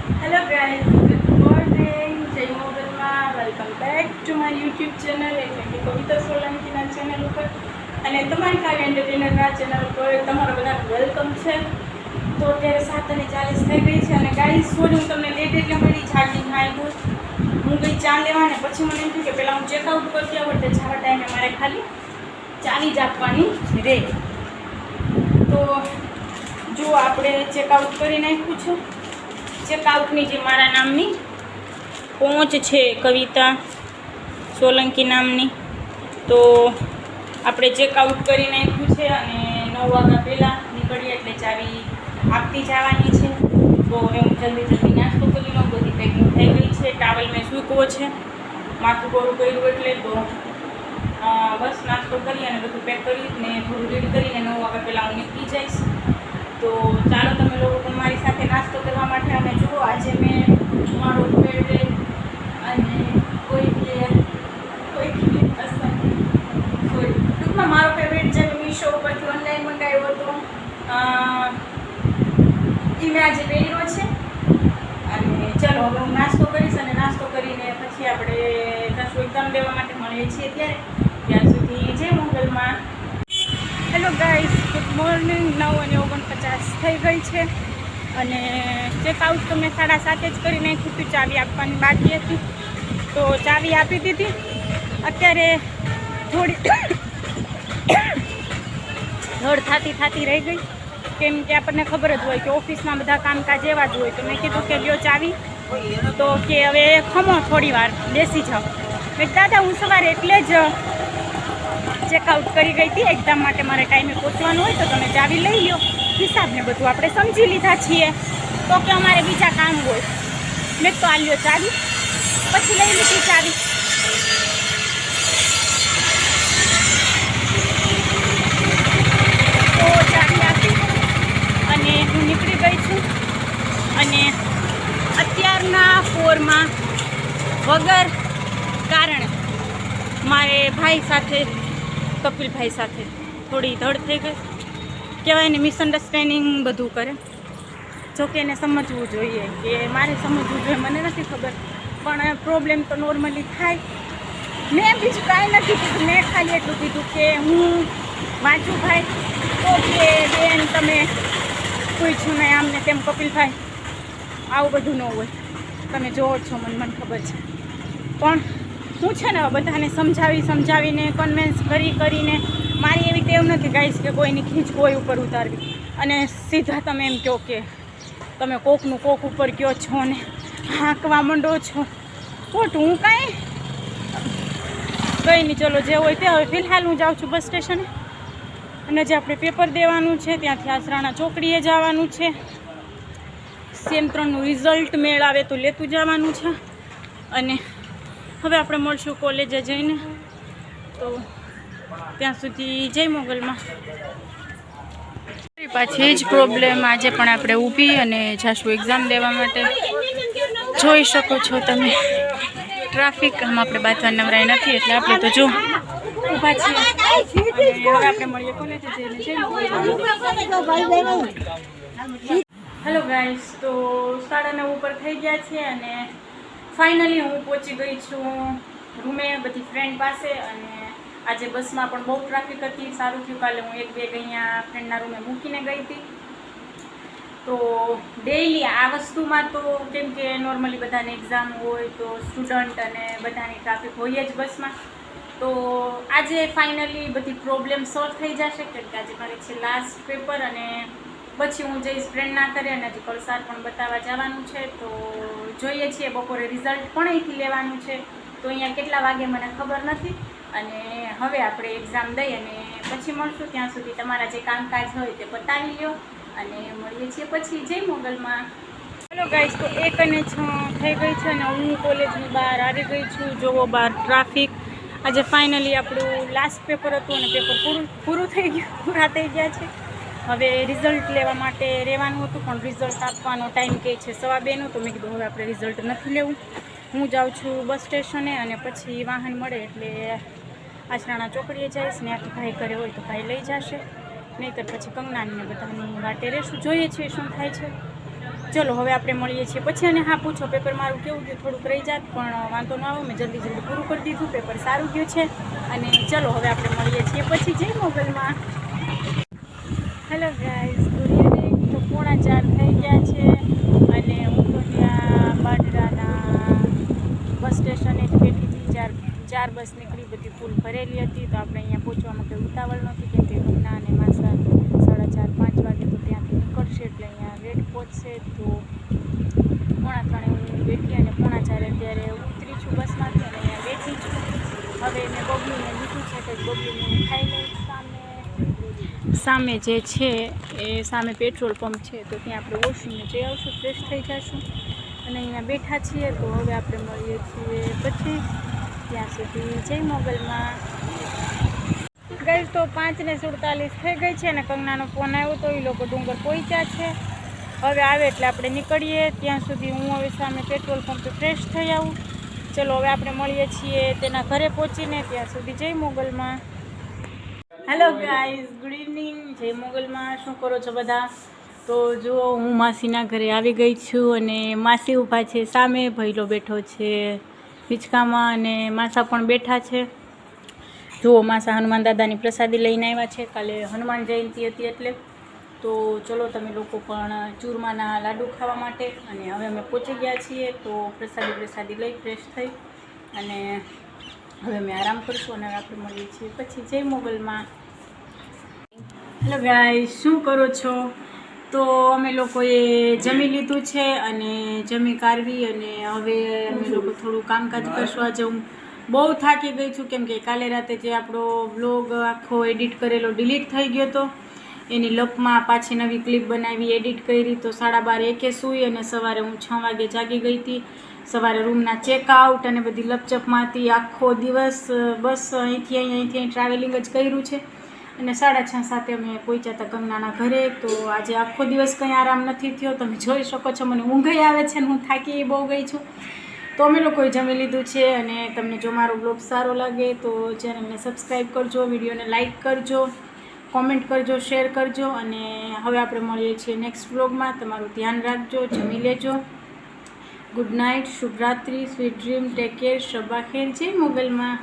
Hello guys, good morning. જય Mogal Maa welcome back to my YouTube channel એટલે કે કવિતા સોલંકીના ચેનલ ઉપર અને તમારી કાવ્ય એન્ટરટેનરના ચેનલ ઉપર તમારા બધાનું વેલકમ છે. તો અત્યારે 7:40 થઈ ગઈ છે અને ગાઈસ સોરી હું તમને લેટ એટલે મળી જાગી આવી હું ગઈ ચા લેવા ને પછી મને એમ થયું કે પહેલાં હું ચેકઆઉટ કરતી આવડે જવા ટાઈમે મારે ખાલી ચાવી જ આપવાની રહે. તો જો આપણે ચેકઆઉટ કરી નાખ્યું છે. ચેકઆઉટની જે મારા નામની પહોંચ છે કવિતા સોલંકી નામની, તો આપણે ચેકઆઉટ કરી નાખ્યું છે અને 9 વાગ્યા પહેલાં નીકળીએ એટલે ચાવી આપતી જવાની છે. તો હવે હું જલ્દી નાસ્તો કરી લઉં. બધી પેકિંગ થઈ ગઈ છે. ટાવલ મેં સૂકવો છે, માથું કોરું કર્યું એટલે તો બસ નાસ્તો કરી અને બધું પેક કરીને થોડું રેડી કરીને 9 વાગ્યા પહેલાં હું નીકળી જઈશ. તો ચાલો તમે લોકો પણ મારી સાથે નાસ્તો કરવા માટે. અને જુઓ આજે મેં મારો ફેવરેટ અને ટૂંકમાં મારો ફેવરેટ જે મીશો ઉપરથી ઓનલાઈન મંગાવ્યો હતો એ મેં આજે પહેર્યો છે. અને ચાલો હવે હું નાસ્તો કરીશ અને નાસ્તો કરીને પછી આપણે કશું એક્ઝામ દેવા માટે મળીએ છીએ. ત્યાં સુધી જય Mogal Maa. Hello guys, good morning. 9:49 થઈ ગઈ છે અને ચેકઆઉટ તો મેં 7:30 જ કરી નાખ્યું હતું. ચાવી આપવાની બાકી હતી તો ચાવી આપી દીધી. અત્યારે થોડી ધડ થતી રહી ગઈ, કેમ કે આપણને ખબર જ હોય કે ઓફિસમાં બધા કામકાજ એવા જ હોય. તો મેં કીધું કે લ્યો ચાવી, તો કે હવે ખમો થોડી વાર બેસી જાઓ. મેં દાદા હું સવારે એટલે જ ચેકઆઉટ કરી ગઈ હતી. એક્ઝામ માટે મારે ટાઈમે પહોંચવાનું હોય તો તમે ચાવી લઈ લો. હિસાબને બધું આપણે સમજી લીધા છીએ તો કે અમારે બીજા કામ હોય. મેં તો આ લ્યો ચાવી, પછી લઈ લીધી ચાવી. તો ચાવી આપી અને હું નીકળી ગઈ છું. અને અત્યારના ફોરમાં વગર કારણે મારે ભાઈ સાથે, કપિલભાઈ સાથે થોડી ધડ થઈ ગઈ કહેવાય ને. મિસઅન્ડરસ્ટેન્ડિંગ બધું કરે. જોકે એને સમજવું જોઈએ કે મારે સમજવું જોઈએ, મને નથી ખબર, પણ પ્રોબ્લેમ તો નોર્મલી થાય. મેં બીજું કાંઈ નથી કીધું, મેં ખાલી એટલું કીધું કે હું વાંચું ભાઈ, તો કે બેન તમે પૂછ્યું નહીં આમને તેમ. કપિલભાઈ આવું બધું ન હોય, તમે જોવો છો મને ખબર છે. પણ હું છે ને બધાને સમજાવીને કન્વિન્સ કરીને મારી એવી ટેવ નથી ગાઈશ કે કોઈની ખીચ કોઈ ઉપર ઉતારવી અને સીધા તમે એમ કહો કે તમે કોકનું કોક ઉપર કહો છો ને હાંકવા માંડો છો. ખોટું. હું કંઈ નહીં, ચલો જે હોય તે. હવે ફિલહાલ હું જાઉં છું બસ સ્ટેશને અને જે આપણે પેપર દેવાનું છે ત્યાંથી આસરાણા ચોકડીએ જવાનું છે. સેમ 3નું રિઝલ્ટ મેળ આવે તો લેતું જવાનું છે. અને હવે આપણે મળશું કોલેજે જઈને. તો ત્યાં સુધી જય મોગલમાં. પાછી જ પ્રોબ્લેમ. આજે પણ આપણે ઊભી અને જાશું એક્ઝામ દેવા માટે. જોઈ શકો છો તમે ટ્રાફિક. આમ આપણે બાજવા નવરાઈ નથી એટલે આપણે તો જો ઊભા છીએ. હવે આપણે મળીએ કોલેજે જઈને. જય મોગલમાં. હેલો ગાઈસ, તો 9:30 ઉપર થઈ ગયા છે અને ફાઇનલી હું પહોંચી ગઈ છું રૂમે, બધી ફ્રેન્ડ પાસે. અને આજે બસમાં પણ બહુ ટ્રાફિક હતી. સારું થયું કાલે હું 1 બેગ અહીંયા ફ્રેન્ડના રૂમે મૂકીને ગઈ હતી. તો ડેઈલી આ વસ્તુમાં તો કેમ કે નોર્મલી બધાને એક્ઝામ હોય તો સ્ટુડન્ટ અને બધાની ટ્રાફિક હોય જ બસમાં. તો આજે ફાઇનલી બધી પ્રોબ્લેમ સોલ્વ થઈ જશે, કેમ કે આજે મારે છે લાસ્ટ પેપર અને પછી હું જઈશ ફ્રેન્ડના ઘરે અને હજી કલસાર પણ બતાવવા જવાનું છે. તો જોઈએ છીએ બપોરે રિઝલ્ટ પણ અહીંથી લેવાનું છે. તો અહીંયા કેટલા વાગે મને ખબર નથી. અને હવે આપણે એક્ઝામ દઈ અને પછી મળશું. ત્યાં સુધી તમારા જે કામકાજ હોય તે પતાવી લો અને મળીએ છીએ પછી. જય મોગલમાં. હેલો ગાઈસ, તો 1:06 થઈ ગઈ છે અને હું કોલેજની બહાર આવી ગઈ છું. જોવો બહાર ટ્રાફિક. આજે ફાઇનલી આપણું લાસ્ટ પેપર હતું અને પેપર પૂરા થઈ ગયા છે. હવે રિઝલ્ટ લેવા માટે રહેવાનું હતું પણ રિઝલ્ટ આપવાનો ટાઈમ કહે છે 2:15નો. તો મેં કીધું હવે આપણે રિઝલ્ટ નથી લેવું. હું જાઉં છું બસ સ્ટેશને અને પછી વાહન મળે એટલે આસરાણા ચોકડીએ જઈશ. ત્યાંથી ભાઈ ઘરે હોય તો ભાઈ લઈ જશે, નહીંતર પછી કંગનાને બધાની વાટે રહેશું. જોઈએ છીએ શું થાય છે. ચલો હવે આપણે મળીએ છીએ પછી. અને હા, પૂછો પેપર મારું કેવું ગયું? થોડુંક રહી જાત પણ વાંધો ન આવે, મેં જલ્દી પૂરું કરી દીધું. પેપર સારું ગયું છે. અને ચલો હવે આપણે મળીએ છીએ પછી. જય Mogal Maa. Hello guys, good evening. તો 3:45 થઈ ગયા છે અને હું તો ત્યાં બાંદ્રાના બસ સ્ટેશને જ બેઠી હતી. ચાર બસ નીકળી, બધી ફૂલ ભરેલી હતી. તો આપણે અહીંયા પહોંચવામાં કંઈ ઉતાવળ નહોતી, કેમ કે ગંગના અને માસા 4:30-5 વાગે તો ત્યાંથી નીકળશે, એટલે અહીંયા લેટ પહોંચશે. તો 3:45 હું બેઠી અને 3:45 અત્યારે ઉતરી છું બસમાંથી અને અહીંયા બેઠી છું. હવે મેં બબલીને લીધું છે કે બબલીને હું ખાઈ લઈશ. સામે જે છે એ સામે પેટ્રોલ પંપ છે, તો ત્યાં આપણે વોશિંગને જઈ આવશું, ફ્રેશ થઈ જઈશું. અને અહીંયા બેઠા છીએ. તો હવે આપણે મળીએ છીએ પછી. ત્યાં સુધી જય મોગલમાં. ગઈ તો 5:47 થઈ ગઈ છે અને કંગનાનો ફોન આવ્યો તો એ લોકો ડુંગર પહોંચ્યા છે. હવે આવે એટલે આપણે નીકળીએ. ત્યાં સુધી હું હવે સામે પેટ્રોલ પંપે ફ્રેશ થઈ આવું. ચલો હવે આપણે મળીએ છીએ તેના ઘરે પહોંચીને. ત્યાં સુધી જય Mogal Maa. Hello guys, good evening. જય મોગલમાં. શું કરો છો બધા? તો જુઓ, હું માસીના ઘરે આવી ગઈ છું અને માસી ઊભા છે સામે, ભૈલો બેઠો છે હિંચકામાં અને માસા પણ બેઠા છે. જુઓ, માસા હનુમાન દાદાની પ્રસાદી લઈને આવ્યા છે. કાલે હનુમાન જયંતિ હતી એટલે. તો ચલો તમે લોકો પણ ચૂરમાના લાડુ ખાવા માટે. અને હવે અમે પહોંચી ગયા છીએ. તો પ્રસાદી લઈ ફ્રેશ થઈ અને હવે અમે આરામ કરીશું અને આપણે મળીએ છીએ પછી. જય મોગલમાં. હેલો ગાઈઝ, શું કરો છો? તો અમે લોકોએ જમી લીધું છે અને જમી કાઢવી અને હવે અમે લોકો થોડું કામકાજ કરશું. આજે હું બહુ થાકી ગઈ છું, કેમ કે કાલે રાતે જે આપણો વ્લોગ આખો એડિટ કરેલો ડિલીટ થઈ ગયો હતો. એની લપમાં પાછી નવી ક્લિપ બનાવી, એડિટ કરી. તો 12:30 સૂઈ અને સવારે હું 6 વાગે જાગી ગઈ હતી. સવારે રૂમના ચેકઆઉટ અને બધી લપચપમાં હતી. આખો દિવસ બસ અહીંથી અહીં ટ્રાવેલિંગ જ કર્યું છે અને 6:30-7 અમે પહોંચ્યા હતા કંગનાના ઘરે. તો આજે આખો દિવસ કંઈ આરામ નથી થયો. તમે જોઈ શકો છો, મને ઊંઘ આવે છે અને હું થાકી બહુ ગઈ છું. તો અમે લોકોએ જમી લીધું છે અને તમને જો મારો બ્લોગ સારો લાગે તો ચેનલને સબસ્ક્રાઈબ કરજો, વિડીયોને લાઇક કરજો, કોમેન્ટ કરજો, શેર કરજો. અને હવે આપણે મળીએ છીએ નેક્સ્ટ બ્લોગમાં. તમારું ધ્યાન રાખજો, જમી લેજો. ગુડ નાઇટ, શુભરાત્રી, સ્વીટ ડ્રીમ, ટેક કેર, શબા ખેર. જય મોગલમાં.